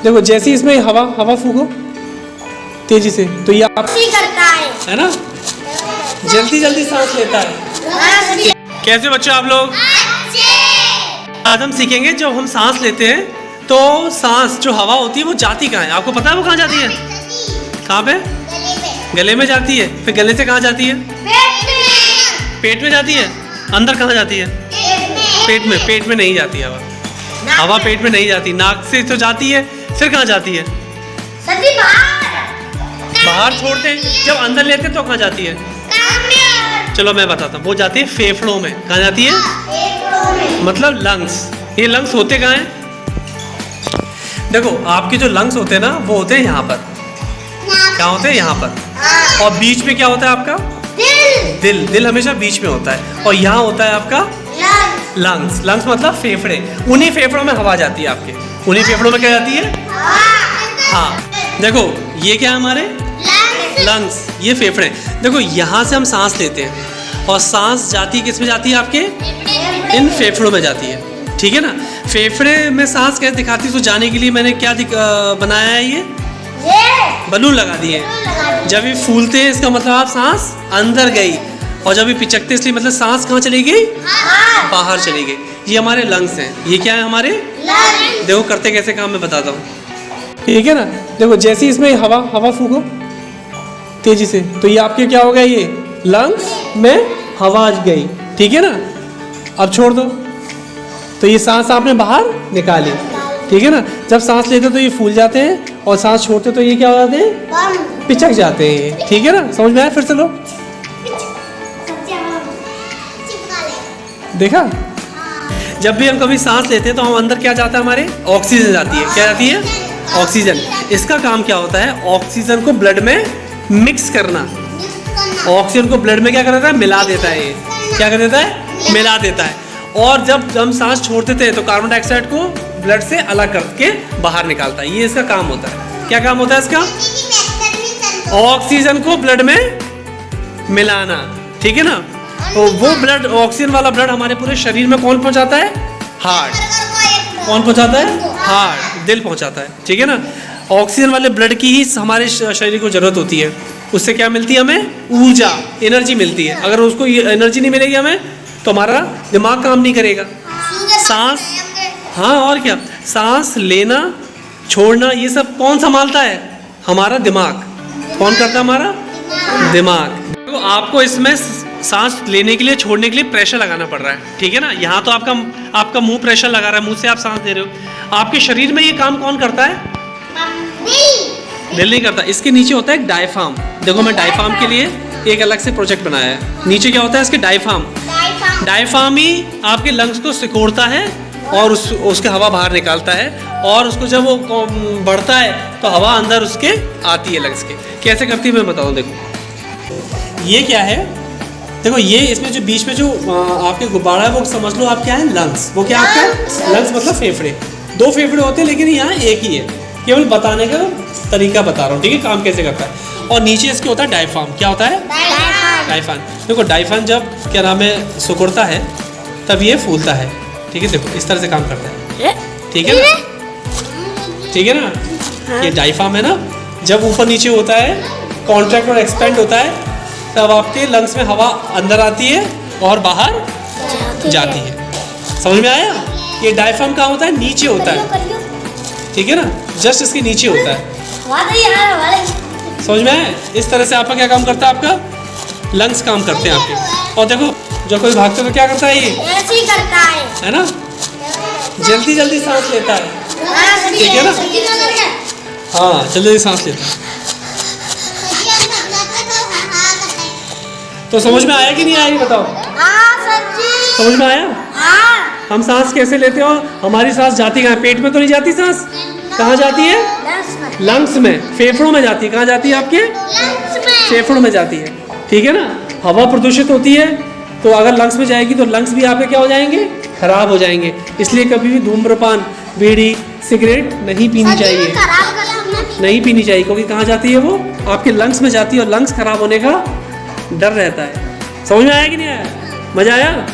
देखो जैसे इसमें हवा हवा फूको तेजी से, तो ये आप करता है ना, जल्दी जल्दी सांस लेता है। कैसे बच्चों आप लोग? आज हम सीखेंगे जब हम सांस लेते हैं तो सांस जो हवा होती है वो जाती कहाँ है? आपको पता है वो कहाँ जाती है? कहाँ पे? गले में जाती है। फिर गले से कहाँ जाती है? पेट में जाती है। अंदर कहाँ जाती है? पेट में। पेट में नहीं जाती हवा, हवा पेट में नहीं जाती, नाक से तो जाती है। फिर कहाँ जाती है? बाहर छोड़ते हैं। जब अंदर लेते हैं तो कहाँ जाती है? चलो मैं बताता हूँ, वो जाती है फेफड़ों में। कहाँ जाती है? मतलब लंग्स। ये लंग्स होते कहाँ हैं? देखो आपके जो लंग्स होते हैं ना वो होते हैं यहाँ पर। क्या होते हैं? यहाँ पर। और बीच में क्या होता है आपका? दिल। दिल हमेशा बीच में होता है। और यहाँ होता है आपका लंग्स। लंग्स मतलब फेफड़े। उन्हीं फेफड़ों में हवा जाती है आपके। उन्हीं फेफड़ों में क्या जाती है? हाँ। देखो ये क्या है हमारे लंग्स, ये फेफड़े। देखो यहाँ से हम सांस लेते हैं और सांस जाती है किस में जाती है? आपके इन फेफड़ों में जाती है। ठीक है ना। फेफड़े में सांस कैसे दिखाती है? तो जाने के लिए मैंने क्या बनाया है? ये बलून लगा दिए। जब ये फूलते हैं इसका मतलब आप सांस अंदर गई, और जब ये पिचकते इसलिए मतलब सांस कहाँ चली गई? बाहर चली गई। ये हमारे लंग्स हैं। ये क्या है हमारे? देखो करते कैसे काम मैं बताता हूँ। ठीक है ना। देखो जैसे इसमें हवा हवा फूको तेजी से, तो ये आपके क्या हो गया? ये लंग्स में हवा गई। ठीक है ना। अब छोड़ दो, तो ये सांस आपने बाहर निकाली। ठीक है ना। जब सांस लेते तो ये फूल जाते हैं और सांस छोड़ते तो ये क्या हो जाते हैं? पिचक जाते हैं। ठीक है ना। समझ में आया? फिर से लो, देखा? जब भी हम कभी सांस लेते हैं तो हम अंदर क्या जाता है? हमारे ऑक्सीजन जाती है। क्या जाती है? ऑक्सीजन। इसका काम क्या होता है? ऑक्सीजन को ब्लड में मिक्स करना। ऑक्सीजन को ब्लड में क्या कर देता है? मिला देता है। ये क्या कर देता है? मिला देता है। और जब हम सांस छोड़ते थे तो कार्बन डाइऑक्साइड को ब्लड से अलग करके बाहर निकालता है। ये इसका काम होता है। क्या काम होता है इसका? ऑक्सीजन को ब्लड में मिलाना। ठीक है ना। तो वो ब्लड, ऑक्सीजन वाला ब्लड हमारे पूरे शरीर में कौन पहुंचाता है? हार्ट। कौन पहुंचाता है? हार्ट, दिल पहुंचाता है। ठीक है ना। ऑक्सीजन वाले ब्लड की ही हमारे शरीर को जरूरत होती है। उससे क्या मिलती है हमें? ऊर्जा, एनर्जी मिलती है। अगर उसको एनर्जी नहीं मिलेगी हमें तो हमारा दिमाग काम नहीं करेगा। सांस, हाँ और क्या, सांस लेना छोड़ना ये सब कौन संभालता है? हमारा दिमाग। कौन करता है? हमारा दिमाग। तो आपको इसमें सांस लेने के लिए छोड़ने के लिए प्रेशर लगाना पड़ रहा है। ठीक है ना। यहाँ तो आपका मुंह प्रेशर लगा रहा है, मुंह से आप सांस दे रहे हो। आपके शरीर में ये काम कौन करता है? दिल नहीं करता। इसके नीचे होता है एक डायफ्राम। देखो मैं डायफ्राम के लिए एक अलग से प्रोजेक्ट बनाया है। नीचे क्या होता है इसके? डायफ्राम। डायफ्राम ही आपके लंग्स को सिकोड़ता है और उसके हवा बाहर निकालता है। और उसको जब वो बढ़ता है तो हवा अंदर उसके आती है लंग्स के। कैसे करती है मैं बताऊँ। देखो ये क्या है? देखो ये इसमें जो बीच में जो आपके गुब्बारा है वो समझ लो आप क्या है? लंग्स। वो क्या आपका? लंग्स मतलब फेफड़े। दो फेफड़े होते हैं लेकिन यहाँ एक ही है। केवल बताने का तरीका बता रहा हूँ। ठीक है, काम कैसे करता है। और नीचे इसके होता है डायफ्राम। क्या होता है? डायफ्राम। देखो डायफ्राम जब क्या नाम है सिकुड़ता है तब ये फूलता है। ठीक है, देखो इस तरह से काम करता है। ठीक है ना। ठीक है ना। ये डायफ्राम है ना, जब ऊपर नीचे होता है, कॉन्ट्रैक्ट और एक्सपेंड होता है, तब आपके लंग्स में हवा अंदर आती है और बाहर जाती है। समझ में आया? ये डायफ्राम कहाँ होता है? नीचे होता है। ठीक है ना, जस्ट इसके नीचे होता है। समझ में आया? इस तरह से आपका क्या काम करता है? आपका लंग्स काम करते हैं आपके। और देखो जो कोई भागते तो क्या करता है? ये ऐसे ही करता है ना, जल्दी जल्दी सांस लेता है। ठीक है ना। हाँ जल्दी सांस लेता है। तो समझ में आया कि नहीं आया ये बताओ? समझ में आया? हम सांस कैसे लेते हो? हमारी सांस जाती कहाँ? पेट में तो नहीं जाती सांस। कहाँ जाती है? लंग्स में, फेफड़ों में जाती है। कहाँ जाती है? आपके फेफड़ों में जाती है। ठीक है ना। हवा प्रदूषित होती है तो अगर लंग्स में जाएगी तो लंग्स भी आपके क्या हो जाएंगे? खराब हो जाएंगे। इसलिए कभी भी धूम्रपान, बीड़ी, सिगरेट नहीं पीनी चाहिए। नहीं पीनी चाहिए क्योंकि कहाँ जाती है? वो आपके लंग्स में जाती है और लंग्स खराब होने का डर रहता है। समझ में आया कि नहीं आया? मजा आया?